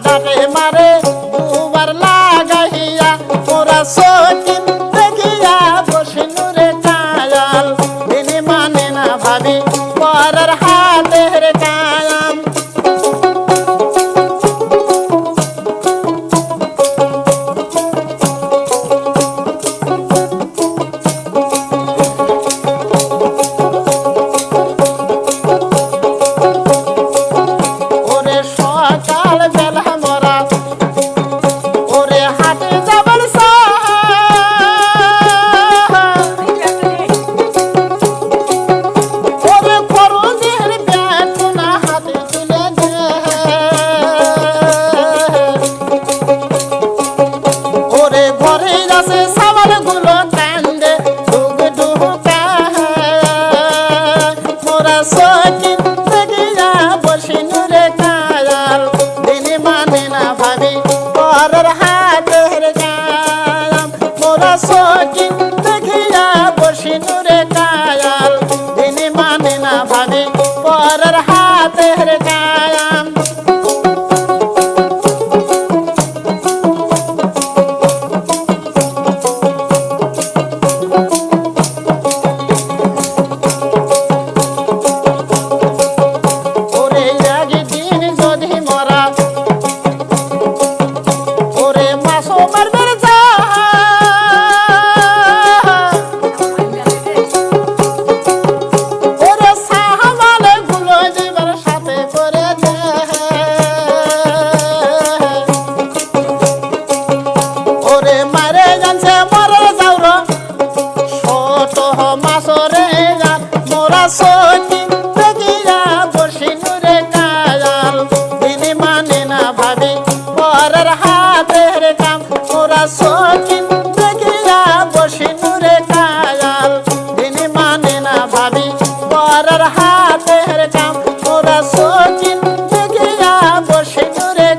ডাকে মারে দুবার লাগাইয়া মোরা সচিন দেখিয়া বসিনুরে কায়াল তিনি মানে না ভাবি পরের হাতের কায়াম সচিন দেখিয়া বসিনুরে কায়াল তিনি মানে না ভাবি পরের হাতের কায়াম মোরা সচিন দেখিয়া বসিনুরে কায়াল তিনি মানে না ভাবি পরের হাতের কায়াম সচিন দেখিয়া বসিনুরে কায়াল তিনি মানে না ভাবি পরের হাতের কাম মোরা সচিন